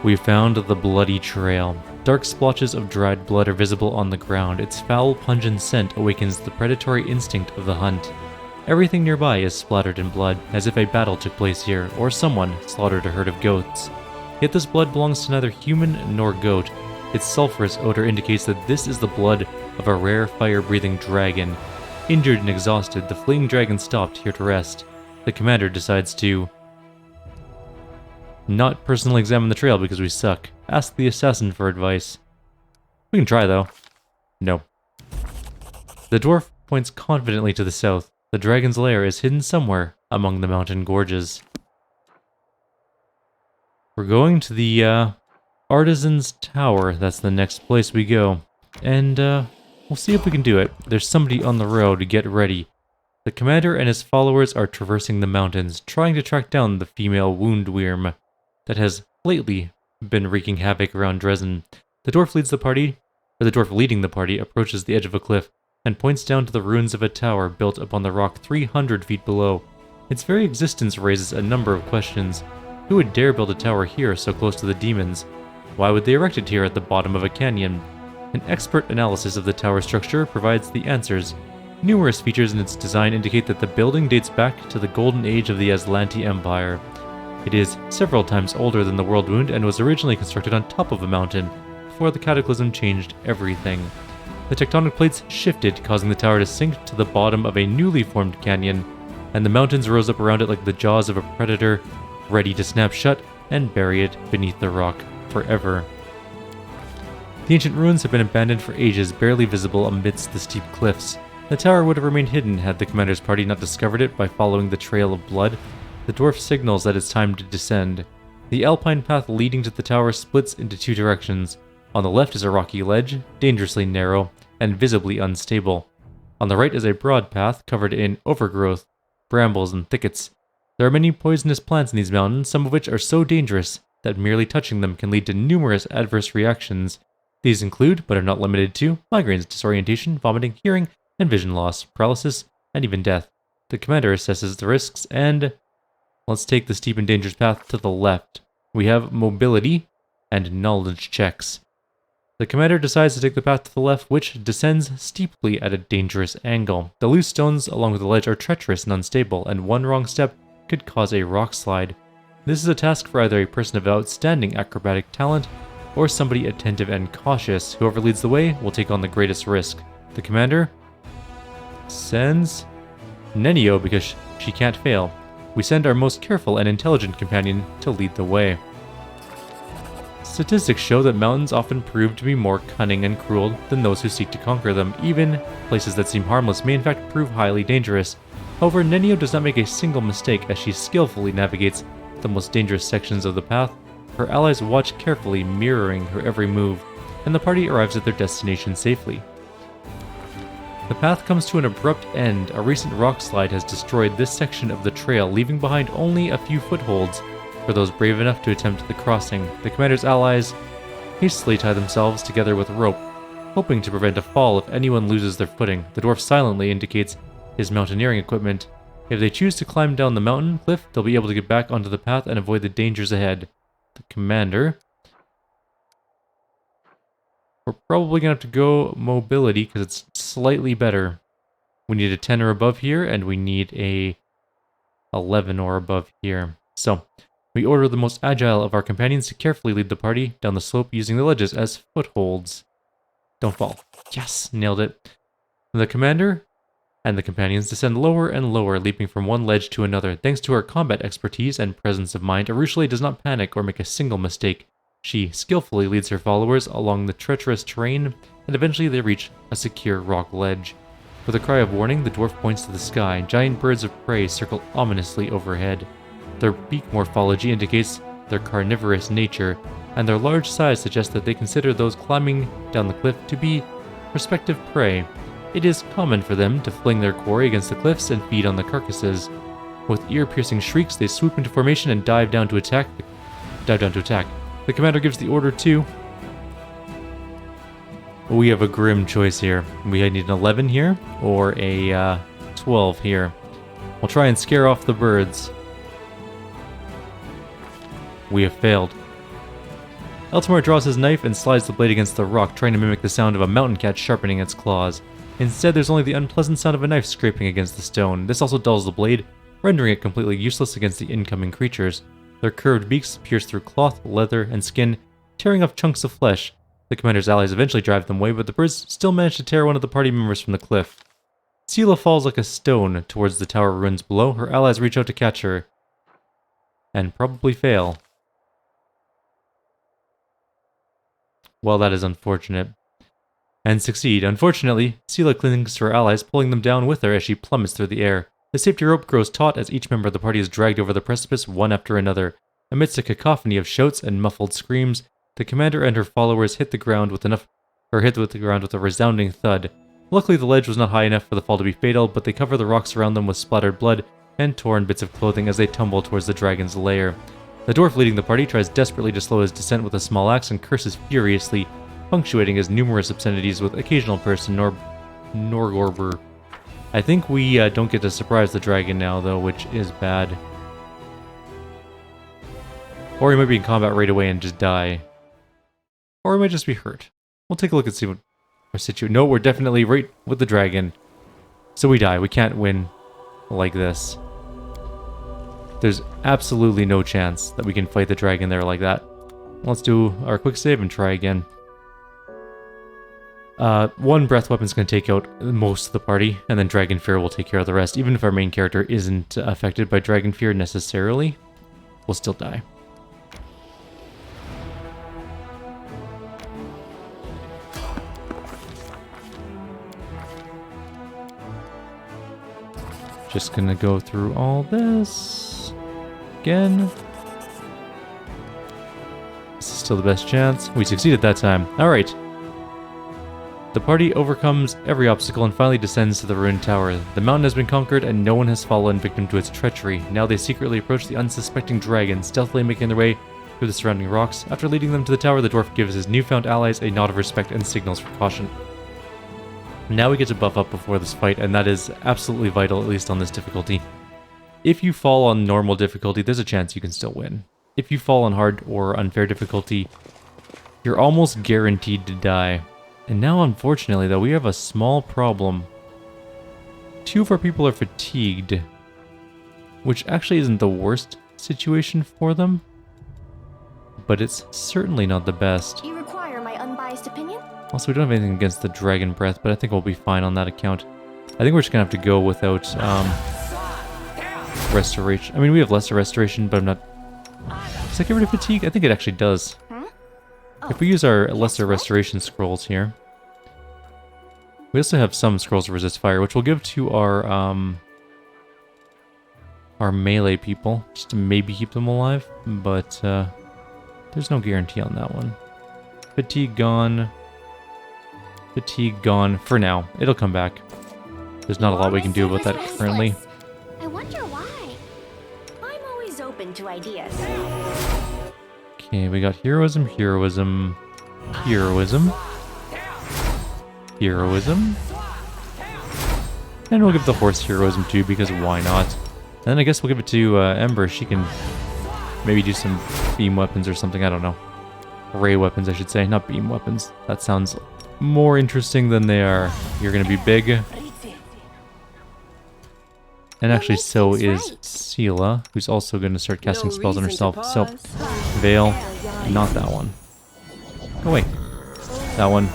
We found the bloody trail. Dark splotches of dried blood are visible on the ground. Its foul, pungent scent awakens the predatory instinct of the hunt. Everything nearby is splattered in blood, as if a battle took place here, or someone slaughtered a herd of goats. Yet this blood belongs to neither human nor goat. Its sulphurous odor indicates that this is the blood of a rare fire-breathing dragon. Injured and exhausted, the fleeing dragon stopped here to rest. The commander decides to not personally examine the trail because we suck. Ask the assassin for advice. We can try, though. No. The dwarf points confidently to the south. The dragon's lair is hidden somewhere among the mountain gorges. We're going to the, Artisan's Tower. That's the next place we go. And, we'll see if we can do it. There's somebody on the road. Get ready. The commander and his followers are traversing the mountains, trying to track down the female woundwyrm that has lately been wreaking havoc around Dresden. The dwarf leading the party approaches the edge of a cliff and points down to the ruins of a tower built upon the rock 300 feet below. Its very existence raises a number of questions. Who would dare build a tower here so close to the demons? Why would they erect it here at the bottom of a canyon? An expert analysis of the tower structure provides the answers. Numerous features in its design indicate that the building dates back to the golden age of the Aslanti Empire. It is several times older than the World Wound and was originally constructed on top of a mountain, before the Cataclysm changed everything. The tectonic plates shifted, causing the tower to sink to the bottom of a newly formed canyon, and the mountains rose up around it like the jaws of a predator, ready to snap shut and bury it beneath the rock forever. The ancient ruins have been abandoned for ages, barely visible amidst the steep cliffs. The tower would have remained hidden had the commander's party not discovered it by following the trail of blood. The dwarf signals that it's time to descend. The alpine path leading to the tower splits into two directions. On the left is a rocky ledge, dangerously narrow, and visibly unstable. On the right is a broad path covered in overgrowth, brambles, and thickets. There are many poisonous plants in these mountains, some of which are so dangerous that merely touching them can lead to numerous adverse reactions. These include, but are not limited to, migraines, disorientation, vomiting, hearing, and vision loss, paralysis, and even death. The commander assesses the risks and let's take the steep and dangerous path to the left. We have mobility and knowledge checks. The commander decides to take the path to the left, which descends steeply at a dangerous angle. The loose stones along with the ledge are treacherous and unstable, and one wrong step could cause a rock slide. This is a task for either a person of outstanding acrobatic talent or somebody attentive and cautious. Whoever leads the way will take on the greatest risk. The commander sends Nenio because she can't fail. We send our most careful and intelligent companion to lead the way. Statistics show that mountains often prove to be more cunning and cruel than those who seek to conquer them. Even places that seem harmless may in fact prove highly dangerous. However, Nenio does not make a single mistake as she skillfully navigates the most dangerous sections of the path. Her allies watch carefully, mirroring her every move, and the party arrives at their destination safely. The path comes to an abrupt end. A recent rock slide has destroyed this section of the trail, leaving behind only a few footholds for those brave enough to attempt the crossing. The commander's allies hastily tie themselves together with rope, hoping to prevent a fall if anyone loses their footing. The dwarf silently indicates his mountaineering equipment. If they choose to climb down the mountain cliff, they'll be able to get back onto the path and avoid the dangers ahead. The commander... We're probably going to have to go mobility because it's slightly better. We need a 10 or above here, and we need a 11 or above here. So, we order the most agile of our companions to carefully lead the party down the slope using the ledges as footholds. Don't fall. Yes, nailed it. The commander and the companions descend lower and lower, leaping from one ledge to another. Thanks to her combat expertise and presence of mind, Arushale does not panic or make a single mistake. She skillfully leads her followers along the treacherous terrain, and eventually they reach a secure rock ledge. With a cry of warning, the dwarf points to the sky. Giant birds of prey circle ominously overhead. Their beak morphology indicates their carnivorous nature, and their large size suggests that they consider those climbing down the cliff to be prospective prey. It is common for them to fling their quarry against the cliffs and feed on the carcasses. With ear-piercing shrieks, they swoop into formation and dive down to attack. The commander gives the order to... We have a grim choice here. We need an 11 here, or a 12 here. We'll try and scare off the birds. We have failed. Eltimar draws his knife and slides the blade against the rock, trying to mimic the sound of a mountain cat sharpening its claws. Instead, there's only the unpleasant sound of a knife scraping against the stone. This also dulls the blade, rendering it completely useless against the incoming creatures. Their curved beaks pierce through cloth, leather, and skin, tearing off chunks of flesh. The commander's allies eventually drive them away, but the birds still manage to tear one of the party members from the cliff. Sela falls like a stone towards the tower ruins below. Her allies reach out to catch her, and probably fail. Well, that is unfortunate. And succeed. Unfortunately, Sela clings to her allies, pulling them down with her as she plummets through the air. The safety rope grows taut as each member of the party is dragged over the precipice one after another. Amidst a cacophony of shouts and muffled screams, the commander and her followers hit the ground with a resounding thud. Luckily, the ledge was not high enough for the fall to be fatal, but they cover the rocks around them with splattered blood and torn bits of clothing as they tumble towards the dragon's lair. The dwarf leading the party tries desperately to slow his descent with a small axe and curses furiously, punctuating his numerous obscenities with occasional person Norgorber. I think we don't get to surprise the dragon now, though, which is bad. Or he might be in combat right away and just die. Or he might just be hurt. We'll take a look and see what our situation... No, we're definitely right with the dragon. So we die. We can't win like this. There's absolutely no chance that we can fight the dragon there like that. Let's do our quick save and try again. One breath weapon's going to take out most of the party, and then Dragon Fear will take care of the rest. Even if our main character isn't affected by Dragon Fear necessarily, we'll still die. Just gonna go through all this again. This is still the best chance. We succeeded that time. Alright. The party overcomes every obstacle and finally descends to the ruined tower. The mountain has been conquered and no one has fallen victim to its treachery. Now they secretly approach the unsuspecting dragon, stealthily making their way through the surrounding rocks. After leading them to the tower, the dwarf gives his newfound allies a nod of respect and signals for caution. Now we get to buff up before this fight, and that is absolutely vital, at least on this difficulty. If you fall on normal difficulty, there's a chance you can still win. If you fall on hard or unfair difficulty, you're almost guaranteed to die. And now, unfortunately, though, we have a small problem. 2 of our people are fatigued, which actually isn't the worst situation for them, but it's certainly not the best. You require my unbiased opinion? Also, we don't have anything against the dragon breath, but I think we'll be fine on that account. I think we're just gonna have to go without restoration. I mean, we have lesser restoration, but I'm not... Does that get rid of fatigue? I think it actually does. If we use our lesser restoration scrolls here, we also have some scrolls to resist fire, which we'll give to our melee people, just to maybe keep them alive, but there's no guarantee on that one. Fatigue gone. Fatigue gone for now. It'll come back. There's not a lot we can do about that currently. I wonder why. I'm always open to ideas. Okay, we got heroism, heroism, heroism, heroism. And we'll give the horse heroism too, because why not? And then I guess we'll give it to Ember. She can maybe do some beam weapons or something, I don't know. Ray weapons, I should say, not beam weapons. That sounds more interesting than they are. You're gonna be big. And actually, so is Sela, who's also gonna start casting spells on herself. So, Veil, not that one. Go away. That one.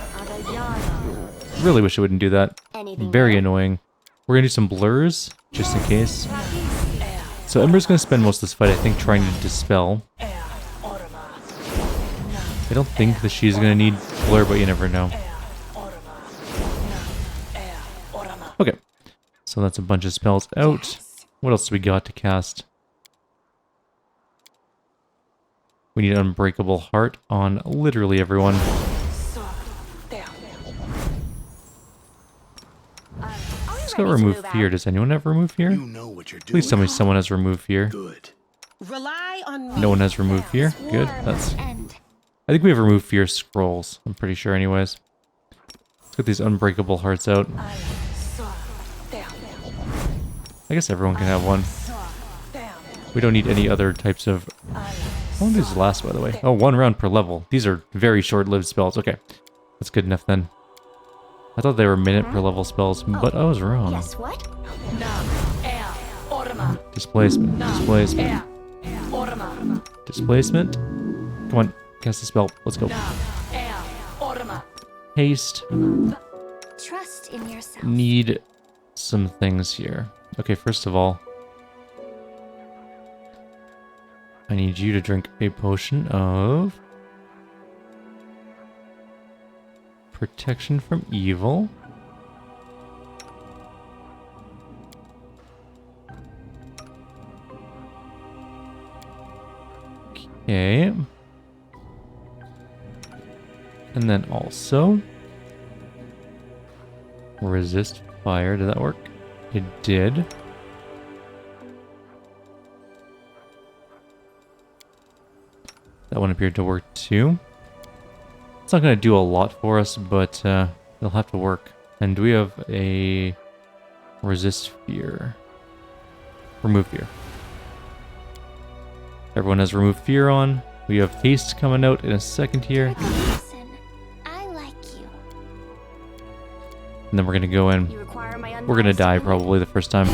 Really wish it wouldn't do that. Very annoying. We're gonna do some blurs, just in case. So Ember's gonna spend most of this fight, I think, trying to dispel. I don't think that she's gonna need blur, but you never know. Okay. So that's a bunch of spells out. What else do we got to cast? We need Unbreakable Heart on literally everyone. Let's go Remove Fear. Does anyone have Remove Fear? Please tell me someone has Remove Fear. No one has Remove Fear? Good. That's... I think we have Remove Fear scrolls. I'm pretty sure anyways. Let's get these Unbreakable Hearts out. I guess everyone can have one. We don't need any other types of How long do these last, by the way? Oh, 1 round per level. These are very short-lived spells. Okay, that's good enough then. I thought they were minute per level spells, but I was wrong. Yes, what? Displacement, displacement, displacement. Come on, cast the spell. Let's go. Haste. Trust in yourself. Need some things here. Okay, first of all, I need you to drink a potion of protection from evil. Okay. And then also resist fire. Did that work? It did. That one appeared to work too. It's not going to do a lot for us, but it'll have to work. And do we have a resist fear? Remove fear. Everyone has remove fear on. We have haste coming out in a second here. Listen, I like you. And then we're going to go in. You require my We're going to die unbiased probably the first time.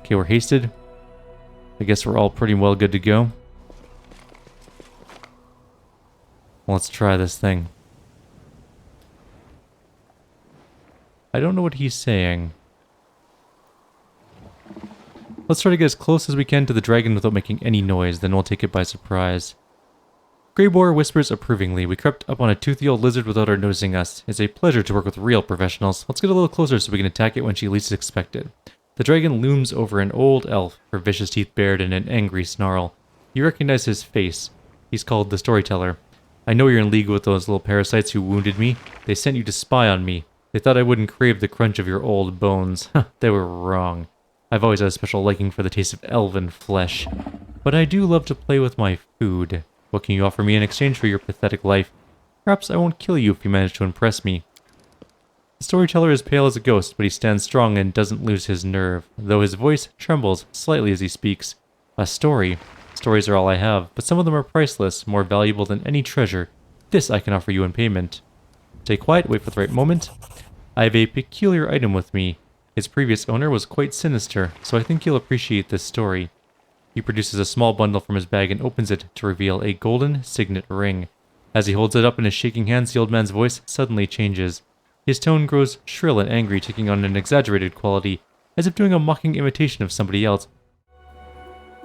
Okay, we're hasted. I guess we're all pretty well good to go. Let's try this thing. I don't know what he's saying. Let's try to get as close as we can to the dragon without making any noise, then we'll take it by surprise. Greyboar whispers approvingly. We crept up on a toothy old lizard without her noticing us. It's a pleasure to work with real professionals. Let's get a little closer so we can attack it when she least expects it. The dragon looms over an old elf, her vicious teeth bared in an angry snarl. You recognize his face. He's called the Storyteller. I know you're in league with those little parasites who wounded me. They sent you to spy on me. They thought I wouldn't crave the crunch of your old bones. They were wrong. I've always had a special liking for the taste of elven flesh. But I do love to play with my food. What can you offer me in exchange for your pathetic life? Perhaps I won't kill you if you manage to impress me. The Storyteller is pale as a ghost, but he stands strong and doesn't lose his nerve, though his voice trembles slightly as he speaks. A story. Stories are all I have, but some of them are priceless, more valuable than any treasure. This I can offer you in payment. Stay quiet, wait for the right moment. I have a peculiar item with me. Its previous owner was quite sinister, so I think you'll appreciate this story. He produces a small bundle from his bag and opens it to reveal a golden signet ring. As he holds it up in his shaking hands, the old man's voice suddenly changes. His tone grows shrill and angry, taking on an exaggerated quality, as if doing a mocking imitation of somebody else.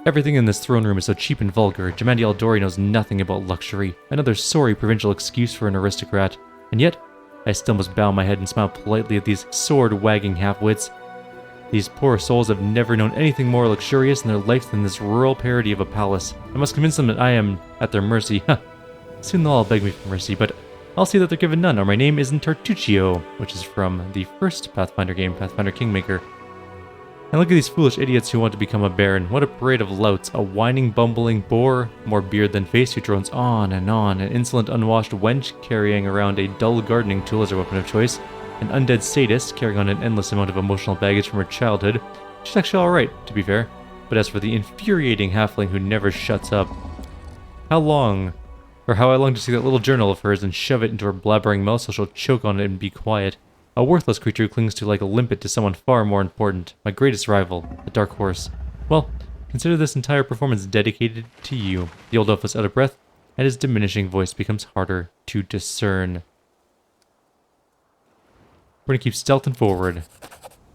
Everything in this throne room is so cheap and vulgar. Jamandi Aldori knows nothing about luxury. Another sorry provincial excuse for an aristocrat. And yet, I still must bow my head and smile politely at these sword-wagging half-wits. These poor souls have never known anything more luxurious in their life than this rural parody of a palace. I must convince them that I am at their mercy. Soon they'll all beg me for mercy, but I'll see that they're given none, or my name isn't Tartuccio, which is from the first Pathfinder game, Pathfinder Kingmaker. And look at these foolish idiots who want to become a baron. What a parade of louts, a whining, bumbling boor, more beard than face, who drones on, an insolent, unwashed wench carrying around a dull gardening tool as her weapon of choice, an undead sadist carrying on an endless amount of emotional baggage from her childhood. She's actually alright, to be fair. But as for the infuriating halfling who never shuts up, how I long to see that little journal of hers and shove it into her blabbering mouth so she'll choke on it and be quiet. A worthless creature who clings to like a limpet to someone far more important. My greatest rival, a dark horse. Well, consider this entire performance dedicated to you. The old elf is out of breath, and his diminishing voice becomes harder to discern. We're gonna keep stealthing forward.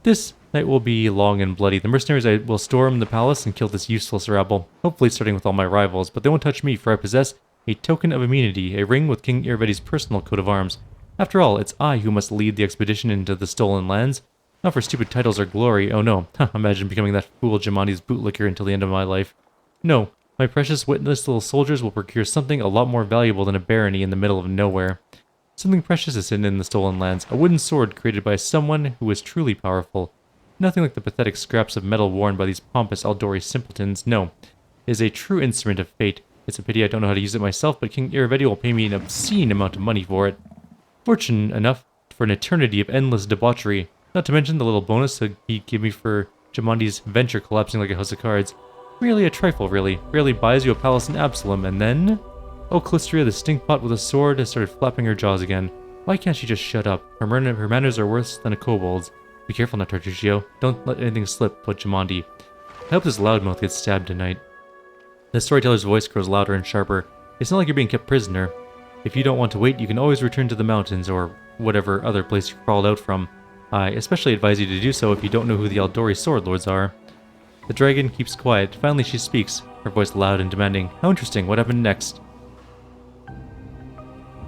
This night will be long and bloody. The mercenaries will storm the palace and kill this useless rabble, hopefully starting with all my rivals, but they won't touch me, for I possess a token of immunity, a ring with King Irvedi's personal coat of arms. After all, it's I who must lead the expedition into the stolen lands. Not for stupid titles or glory, oh no. Imagine becoming that fool Jamandi's bootlicker until the end of my life. No, my precious witless little soldiers will procure something a lot more valuable than a barony in the middle of nowhere. Something precious is hidden in the stolen lands, a wooden sword created by someone who is truly powerful. Nothing like the pathetic scraps of metal worn by these pompous Aldori simpletons, no. It is a true instrument of fate. It's a pity I don't know how to use it myself, but King Irvedi will pay me an obscene amount of money for it. Fortunate enough for an eternity of endless debauchery, not to mention the little bonus that he'd give me for Jamandi's venture collapsing like a house of cards. Merely a trifle, really. Barely buys you a palace in Absalom, and then... Oh, Calistria, the stinkpot with a sword, has started flapping her jaws again. Why can't she just shut up? Her manners are worse than a kobold's. Be careful now, Tartuccio. Don't let anything slip, put Jamandi. I hope this loudmouth gets stabbed tonight. The storyteller's voice grows louder and sharper. It's not like you're being kept prisoner. If you don't want to wait, you can always return to the mountains, or whatever other place you crawled out from. I especially advise you to do so if you don't know who the Aldori sword lords are. The dragon keeps quiet. Finally she speaks, her voice loud and demanding. How interesting, what happened next?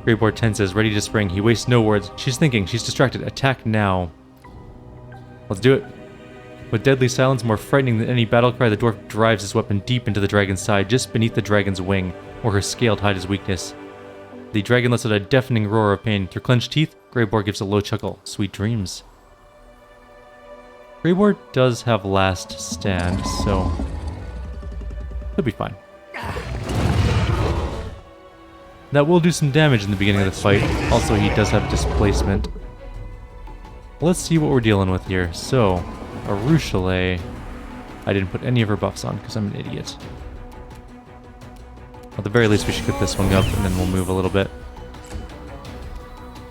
Greyboard tenses, ready to spring. He wastes no words. She's thinking, she's distracted. Attack now. Let's do it. With deadly silence, more frightening than any battle cry, the dwarf drives his weapon deep into the dragon's side, just beneath the dragon's wing, where her scale hide his weakness. The dragon lets out a deafening roar of pain. Through clenched teeth, Greyboard gives a low chuckle. Sweet dreams. Greyboard does have last stand, so he'll be fine. That will do some damage in the beginning of the fight. Also, he does have displacement. Let's see what we're dealing with here. So, Arushale. I didn't put any of her buffs on because I'm an idiot. At the very least, we should get this one up and then we'll move a little bit.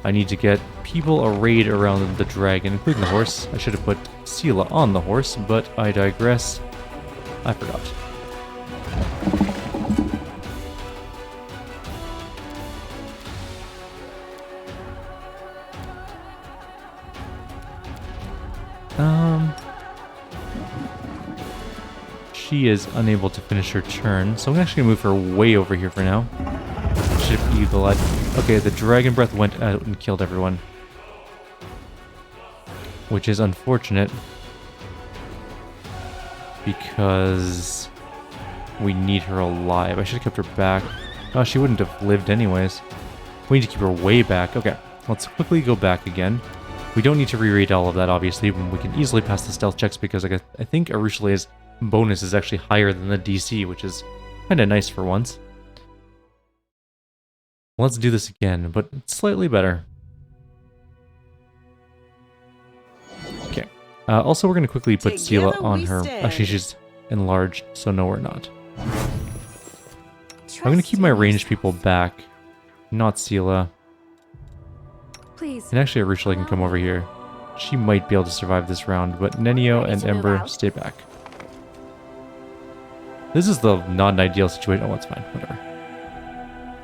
I need to get people arrayed around the dragon, including the horse. I should have put Sela on the horse, but I digress. I forgot. She is unable to finish her turn, so I'm actually going to move her way over here for now. Should have eagle eyed. Okay, the dragon breath went out and killed everyone. Which is unfortunate. Because we need her alive. I should have kept her back. Oh, she wouldn't have lived anyways. We need to keep her way back. Okay, let's quickly go back again. We don't need to reread all of that, obviously. We can easily pass the stealth checks because I think Arushale's bonus is actually higher than the DC, which is kind of nice for once. Let's do this again, but slightly better. Okay. Also, we're going to quickly put Sela on her. Actually, she's enlarged, so no, we're not. I'm going to keep my ranged people back, not Sela. Please. And actually, Arushale can come over here. She might be able to survive this round, but Nenio and Ember stay back. This is the not an ideal situation. Oh, it's fine. Whatever.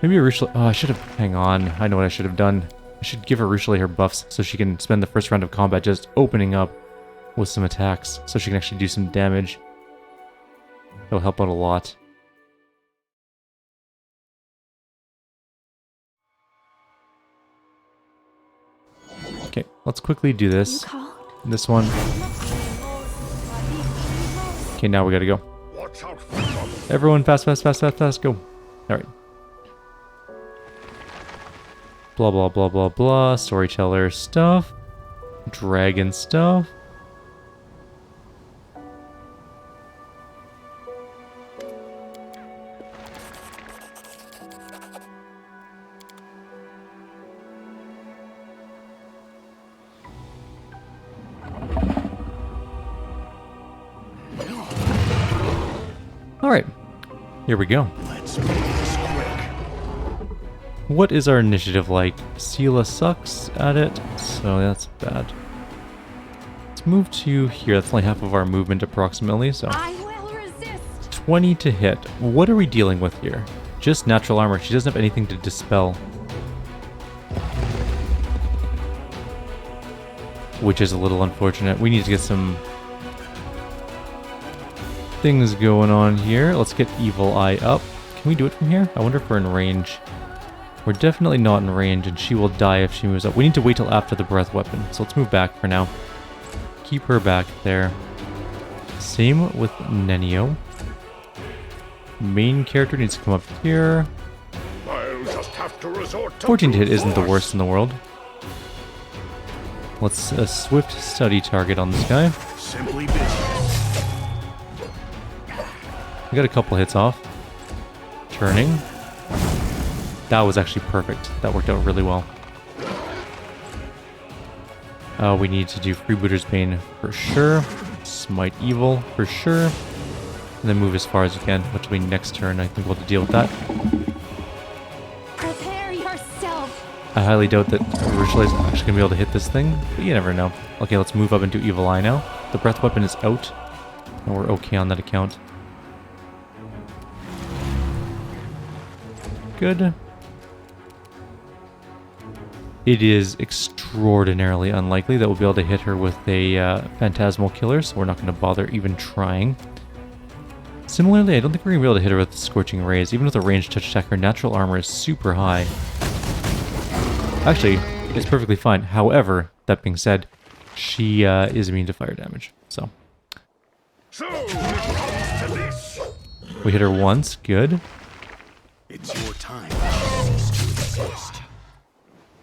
Maybe Arushale... Oh, I should have... Hang on. I know what I should have done. I should give Arushale her buffs so she can spend the first round of combat just opening up with some attacks so she can actually do some damage. It'll help out a lot. Okay, let's quickly do this. This one. Okay, now we gotta go. Everyone, fast, fast, fast, fast, fast, go. Alright. Blah, blah, blah, blah, blah. Storyteller stuff. Dragon stuff. Alright, here we go. Let's make this quick. What is our initiative like? Sela sucks at it, so that's bad. Let's move to here. That's only half of our movement approximately, so... I will resist. 20 to hit. What are we dealing with here? Just natural armor. She doesn't have anything to dispel. Which is a little unfortunate. We need to get some... things going on here. Let's get Evil Eye up. Can we do it from here? I wonder if we're in range. We're definitely not in range, and she will die if she moves up. We need to wait till after the breath weapon, so let's move back for now. Keep her back there. Same with Nenio. Main character needs to come up here. I'll just have to resort to 14 to hit brute isn't the force. worst in the world. Let's swift study target on this guy. Simply business. We got a couple hits off. Turning. That was actually perfect. That worked out really well. We need to do Freebooter's Bane for sure. Smite Evil for sure. and then move as far as you can, which will be next turn. I think we'll have to deal with that. Prepare yourself. I highly doubt that Urushala is actually going to be able to hit this thing, but you never know. Okay, let's move up into Evil Eye now. The breath weapon is out, and we're okay on that account. Good. It is extraordinarily unlikely that we'll be able to hit her with a Phantasmal Killer, so we're not going to bother even trying. Similarly, I don't think we're going to be able to hit her with Scorching Rays. Even with a ranged touch attack, her natural armor is super high. Actually, it's perfectly fine. However, that being said, she is immune to fire damage, so. So it comes to this. We hit her once, good. It's your time. Cease to exist.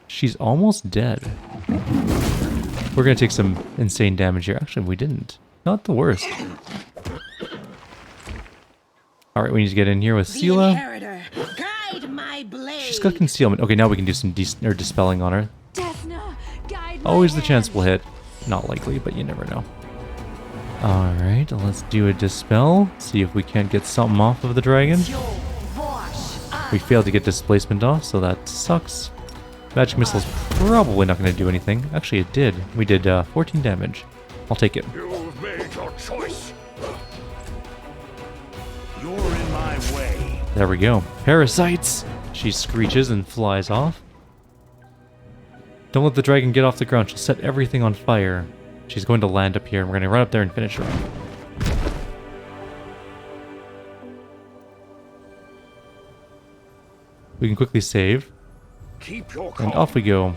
She's almost dead. We're going to take some insane damage here. Actually, we didn't. Not the worst. Alright, we need to get in here with Sela. Guide my blade. She's got concealment. Okay, now we can do some dispelling on her. Guide Always the chance we'll hit. Not likely, but you never know. Alright, let's do a dispel. See if we can't get something off of the dragon. We failed to get displacement off, so that sucks. Magic Missile's probably not going to do anything. Actually, it did. We did 14 damage. I'll take it. You've made your choice. You're in my way. There we go. Parasites! She screeches and flies off. Don't let the dragon get off the ground. She'll set everything on fire. She's going to land up here, and we're going to run up there and finish her. We can quickly save. Keep your And off we go.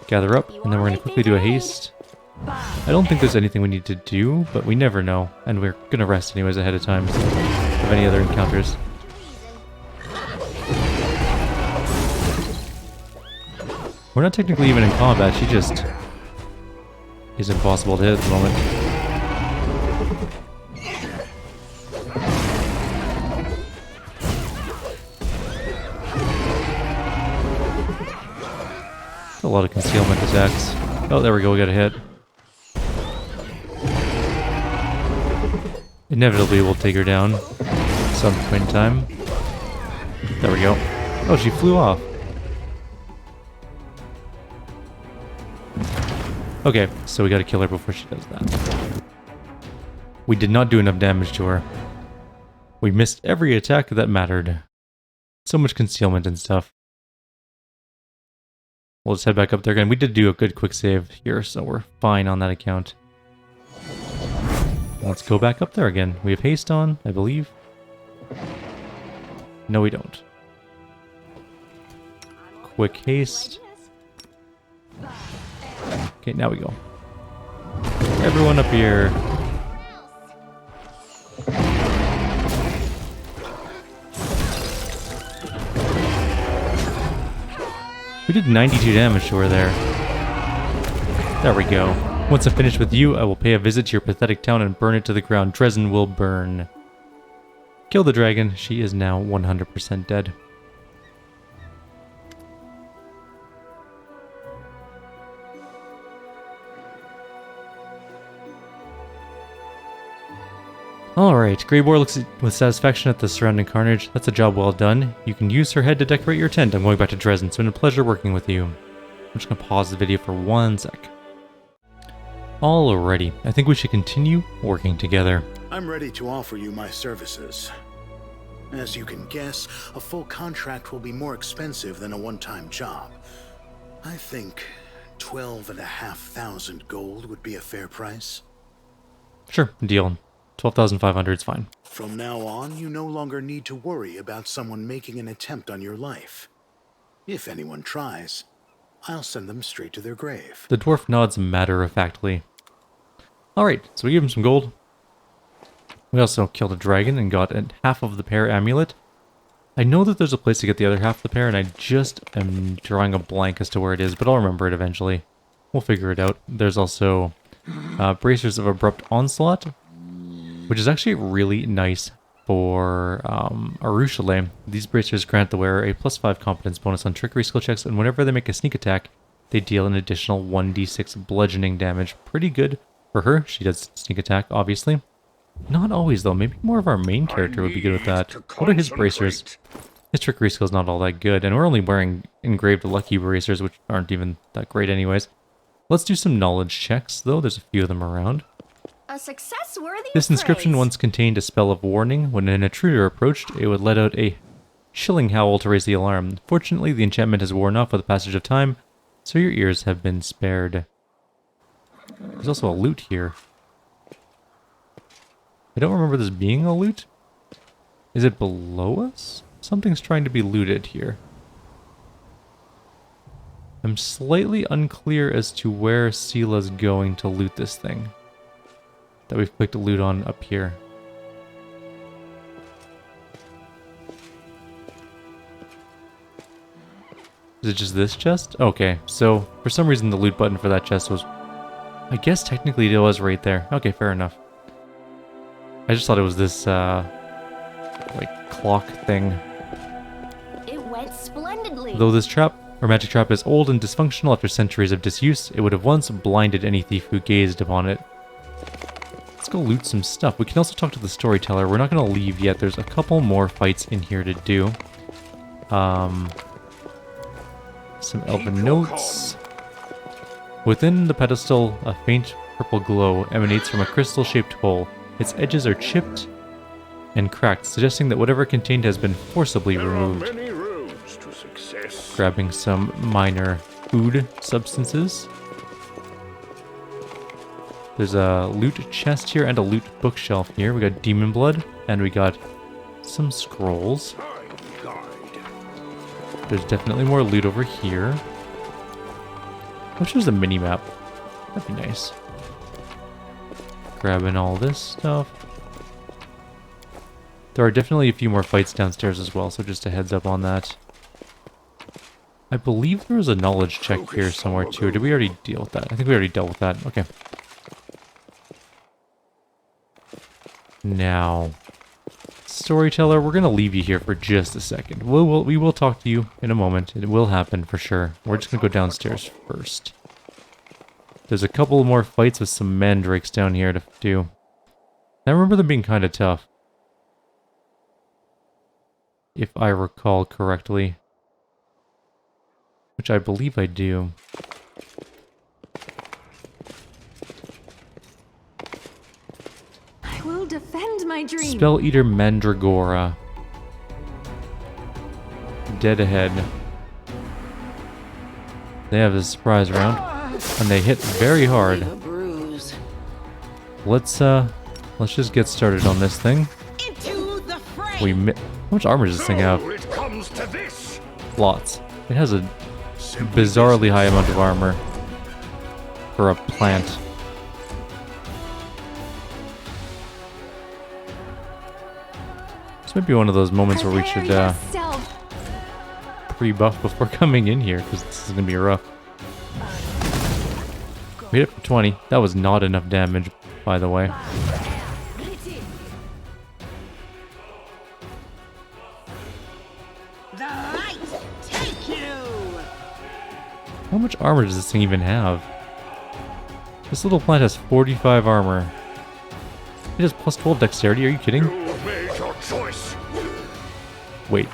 Gather up, and then we're going to quickly do a haste. I don't think there's anything we need to do, but we never know. And we're going to rest anyways ahead of time of any other encounters. We're not technically even in combat, she just is impossible to hit at the moment. A lot of concealment attacks. Oh, there we go, we got a hit. Inevitably, we'll take her down at some point in time. There we go. Oh, she flew off. Okay, so we gotta kill her before she does that. We did not do enough damage to her. We missed every attack that mattered. So much concealment and stuff. We'll just head back up there again. We did do a good quick save here, so we're fine on that account. Let's go back up there again. We have haste on, I believe. No, we don't. Quick haste. Okay, now we go. Everyone up here. We did 92 damage to her there. There we go. Once I'm finished with you, I will pay a visit to your pathetic town and burn it to the ground. Dresden will burn. Kill the dragon. She is now 100% dead. Alright, Greybor looks with satisfaction at the surrounding carnage. That's a job well done. You can use her head to decorate your tent. I'm going back to Dresden. It's been a pleasure working with you. I'm just going to pause the video for 1 sec. Alrighty, I think we should continue working together. I'm ready to offer you my services. As you can guess, a full contract will be more expensive than a one-time job. I think 12,500 gold would be a fair price. Sure, deal. 12,500 is fine. From now on, you no longer need to worry about someone making an attempt on your life. If anyone tries, I'll send them straight to their grave. The dwarf nods matter-of-factly. Alright, so we give him some gold. We also killed a dragon and got half of the pear amulet. I know that there's a place to get the other half of the pear, and I just am drawing a blank as to where it is, but I'll remember it eventually. We'll figure it out. There's also Bracers of Abrupt Onslaught, which is actually really nice for Urushala. These bracers grant the wearer a +5 competence bonus on trickery skill checks, and whenever they make a sneak attack, they deal an additional 1d6 bludgeoning damage. Pretty good for her. She does sneak attack, obviously. Not always, though. Maybe more of our main character would be good with that. What are his bracers? His trickery skill's not all that good, and we're only wearing engraved lucky bracers, which aren't even that great anyways. Let's do some knowledge checks, though. There's a few of them around. A success worthy This of inscription praise. once contained a spell of warning. When an intruder approached, it would let out a shilling howl to raise the alarm. Fortunately, the enchantment has worn off with the passage of time, so your ears have been spared. There's also a loot here. I don't remember this being a loot. Is it below us? Something's trying to be looted here. I'm slightly unclear as to where Seela's going to loot this thing that we've clicked loot on up here. Is it just this chest? Okay, so for some reason the loot button for that chest was... I guess technically it was right there. Okay, fair enough. I just thought it was this, like, clock thing. It went splendidly. Though this trap, or magic trap, is old and dysfunctional after centuries of disuse, it would have once blinded any thief who gazed upon it. Let's go loot some stuff. We can also talk to the storyteller. We're not going to leave yet. There's a couple more fights in here to do. Some elven notes. Within the pedestal, a faint purple glow emanates from a crystal-shaped hole. Its edges are chipped and cracked, suggesting that whatever it contained has been forcibly removed. Many roads to success. Grabbing some minor food substances. There's a loot chest here and a loot bookshelf here. We got demon blood and we got some scrolls. There's definitely more loot over here. I wish there was a mini-map. That'd be nice. Grabbing all this stuff. There are definitely a few more fights downstairs as well, so just a heads up on that. I believe there was a knowledge check here somewhere too. Or did we already deal with that? I think we already dealt with that. Okay. Now, storyteller, we're gonna leave you here for just a second. We will talk to you in a moment. It will happen for sure. We're just gonna go downstairs first. There's a couple more fights with some mandrakes down here to do. I remember them being kind of tough, if I recall correctly, which I believe I do. I will defend my dream. Spell Eater Mandragora. Dead ahead. They have a surprise round, and they hit very hard. Let's just get started on this thing. Into the fray. How much armor does this thing have? It comes to this. Lots. It has a bizarrely high amount of armor for a plant. This might be one of those moments where we should pre-buff before coming in here, because this is going to be rough. We hit it for 20. That was not enough damage, by the way. The light take you. How much armor does this thing even have? This little plant has 45 armor. It has plus 12 dexterity, are you kidding? You made your choice. Wait.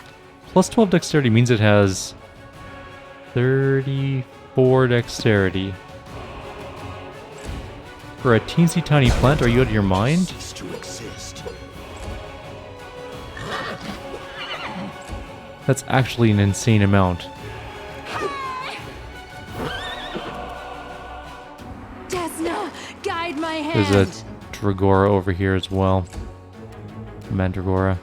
Plus 12 dexterity means it has 34 dexterity. For a teensy tiny plant, are you out of your mind? Cease to exist. That's actually an insane amount. Desna, guide my hand. There's a Dragora over here as well. Mandragora.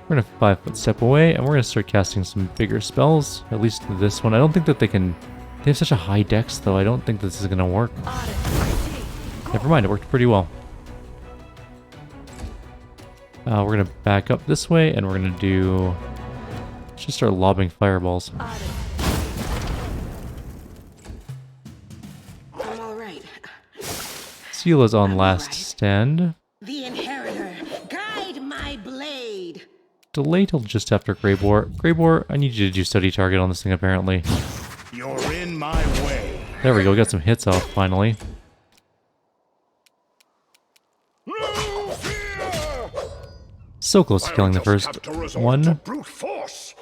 We're gonna 5-foot step away, and we're gonna start casting some bigger spells. At least this one. I don't think that they can... They have such a high dex, though. I don't think this is gonna work. Never mind, it worked pretty well. We're gonna back up this way, and we're gonna do... Let's just start lobbing fireballs. I'm all right. Seela's on last stand. The inheritor, guide my blade. Delay till just after Greybore. Greybore, I need you to do study target on this thing, apparently. You're in my way. There we go, we got some hits off, finally. So close to killing the first one. Brute force.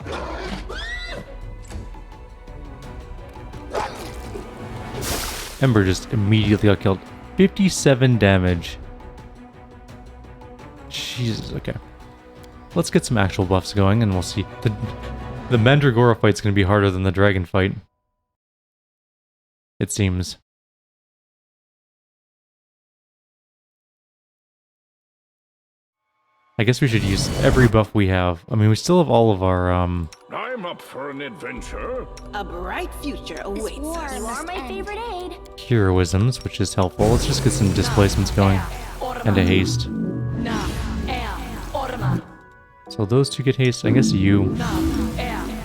Ember just immediately got killed. 57 damage. Jesus, okay. Let's get some actual buffs going and we'll see. The Mandragora fight's gonna be harder than the dragon fight. It seems. I guess we should use every buff we have. I mean, we still have all of our, I'm up for an adventure. A bright future awaits War us. you are my favorite aid. heroisms, which is helpful. Let's just get some displacements going. And a haste. So those two get haste. I guess you.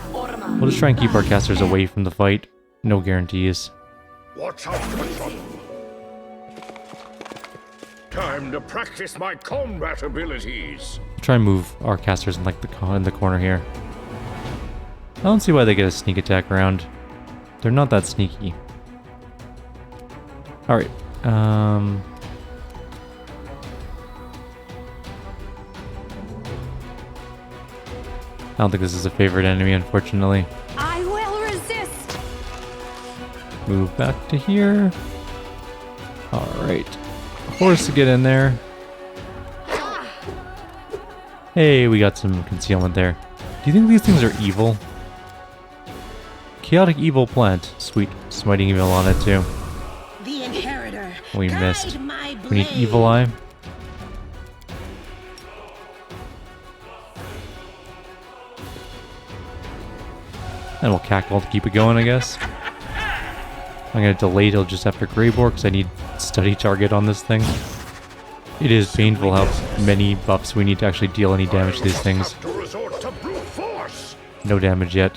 We'll just try and keep our casters away from the fight. No guarantees. Watch out for trouble. Time to practice my combat abilities. Try and move our casters in like in the corner here. I don't see why they get a sneak attack round. They're not that sneaky. Alright. I don't think this is a favorite enemy, unfortunately. I will resist. Move back to here. Alright. Horse to get in there. Hey, we got some concealment there. Do you think these things are evil? Chaotic evil plant. Sweet. Smiting evil on it too. The inheritor. We guide missed. my We need blade. evil eye. And we'll cackle to keep it going, I guess. I'm gonna delay till just after Greybor because I need study target on this thing. It is painful how many buffs we need to actually deal any damage to these things. Have to resort to brute force. No damage yet.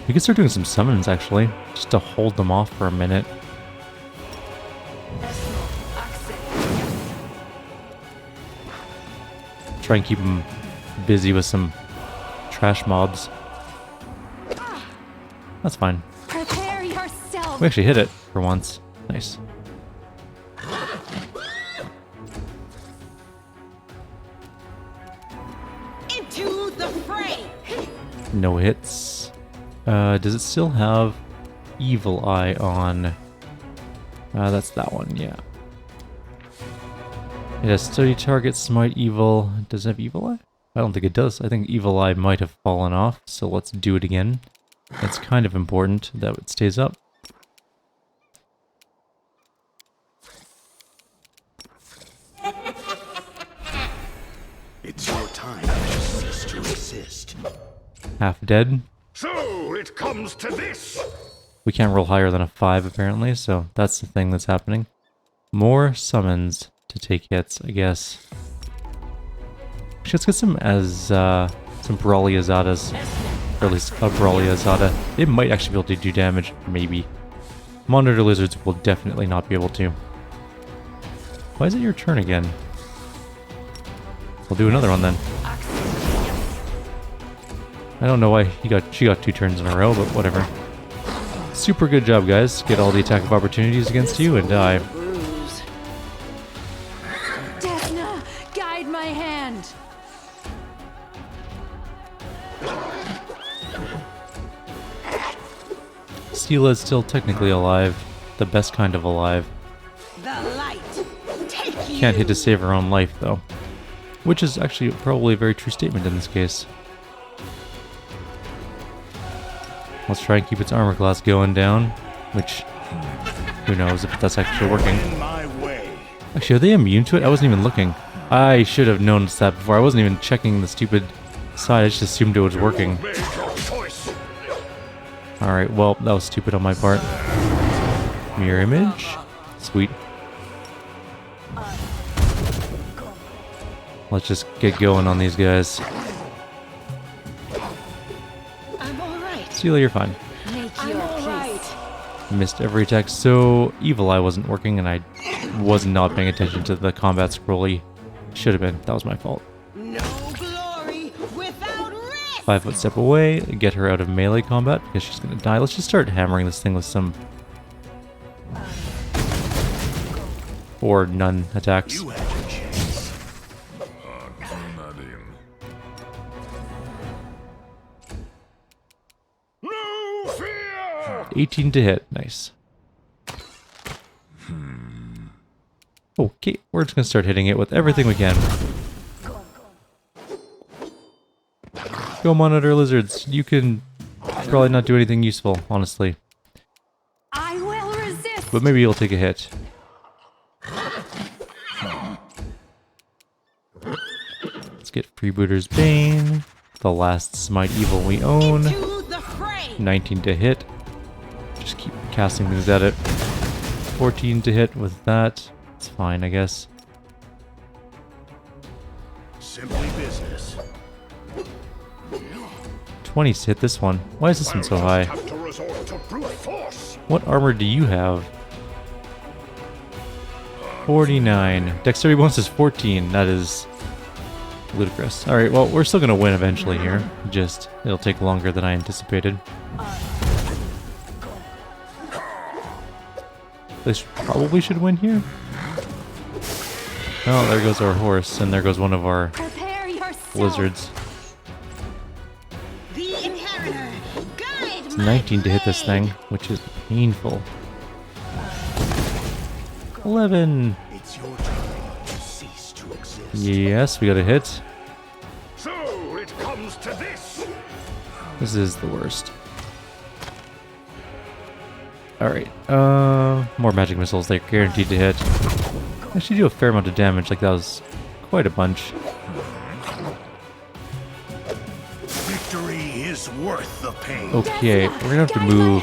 We could start doing some summons actually, just to hold them off for a minute. Try and keep them busy with some trash mobs. That's fine. Prepare yourself. We actually hit it for once. Nice. Into the fray. No hits. Does it still have Evil Eye on? That's that one, yeah. It has study target, smite evil. Does it have Evil Eye? I don't think it does. I think Evil Eye might have fallen off, so let's do it again. It's kind of important that it stays up. It's your time to cease to exist. Half dead. So it comes to this. We can't roll higher than a 5 apparently, so that's the thing that's happening. More summons to take hits, I guess. Let's get some some Brawly Azadas. Or at least a Brawly Azada. It might actually be able to do damage, maybe. Monitor Lizards will definitely not be able to. Why is it your turn again? We'll do another one then. I don't know why she got 2 turns in a row, but whatever. Super good job, guys. Get all the attack of opportunities against you and die. Bruise. Desna, guide my hand. Sela is still technically alive. The best kind of alive. The light. Take you. Can't hit to save her own life, though. Which is actually probably a very true statement in this case. Let's try and keep its armor class going down. Which, who knows if that's actually working. In my way. Actually, are they immune to it? I wasn't even looking. I should have noticed that before. I wasn't even checking the stupid side. I just assumed it was working. Make your choice. Alright, well, that was stupid on my part. Mirror image. Sweet. Let's just get going on these guys. I'm all right. Sela, you're fine. Make I'm your all peace. right. Missed every attack. So, Evil Eye wasn't working, and I was not paying attention to the combat scrolly. Should have been. That was my fault. No glory without risk. 5 foot step away. Get her out of melee combat, because she's going to die. Let's just start hammering this thing with some... or none attacks. You had your chance. 18 to hit. Nice. Okay, we're just gonna start hitting it with everything we can. Go monitor lizards. You can probably not do anything useful, honestly. I will resist. But maybe you'll take a hit. Let's get Freebooter's Bane. The last Smite Evil we own. Into the fray. 19 to hit. Just keep casting things at it. 14 to hit with that. It's fine, I guess. Simply business. 20 to hit this one. Why is this one so high? Have to resort to brute force. What armor do you have? 49. Dexterity bonus is 14. That is ludicrous. Alright, well, we're still gonna win eventually here. Just, it'll take longer than I anticipated. This probably should win here. Oh, there goes our horse, and there goes one of our Prepare yourself. lizards. The inheritor. Guide It's my 19 to hit this blade. thing, which is painful. 11. It's your time to cease to exist. Yes, we got a hit. So it comes to this. This is the worst. Alright, more magic missiles. They're guaranteed to hit. Actually do a fair amount of damage, like that was quite a bunch. Victory is worth the pain. Okay, we're gonna have to move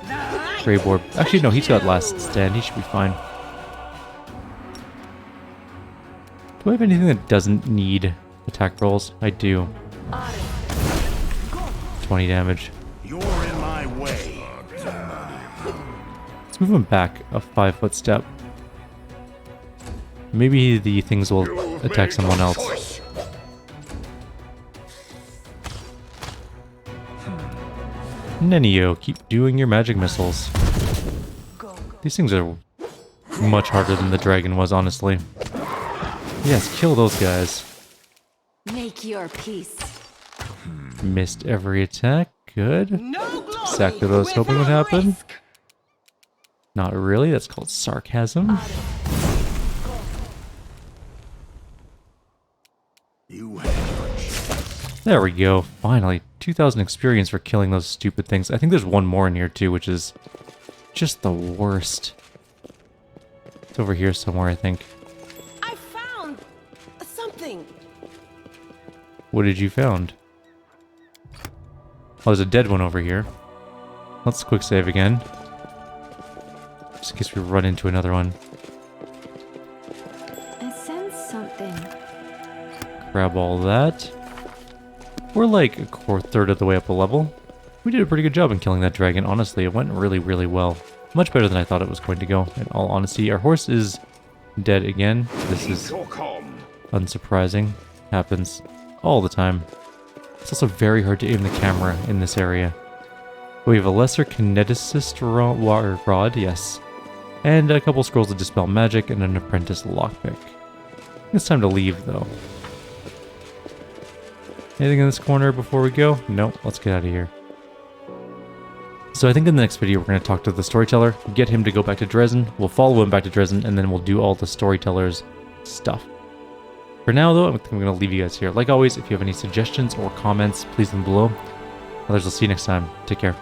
The light. Grey Orb. Actually, no, he's got last stand. He should be fine. Do I have anything that doesn't need attack rolls? I do. 20 damage. You're in my way. Let's move him back a 5-foot step. Maybe the things will attack someone else. Choice. Nenio, keep doing your magic missiles. These things are much harder than the dragon was, honestly. Yes, kill those guys. Make your peace. Missed every attack. Good. No glory Exactly what I was hoping would without happen. risk. Not really, that's called sarcasm. You had your chance. There we go, finally. 2,000 experience for killing those stupid things. I think there's one more in here too, which is just the worst. It's over here somewhere, I think. I found something. What did you found? Oh, there's a dead one over here. Let's quick save again. Just in case we run into another one. I sense something. Grab all that. We're like a third of the way up a level. We did a pretty good job in killing that dragon, honestly. It went really, really well. Much better than I thought it was going to go, in all honesty. Our horse is dead again. This is Your calm. unsurprising. Happens all the time. It's also very hard to aim the camera in this area. We have a lesser kineticist rod, yes. And a couple scrolls to dispel magic and an apprentice lockpick. It's time to leave, though. Anything in this corner before we go? No, let's get out of here. So I think in the next video we're going to talk to the storyteller, get him to go back to Dresden, we'll follow him back to Dresden, and then we'll do all the storyteller's stuff. For now though, I think I'm going to leave you guys here. Like always, if you have any suggestions or comments, please leave them below. Others, I'll see you next time. Take care.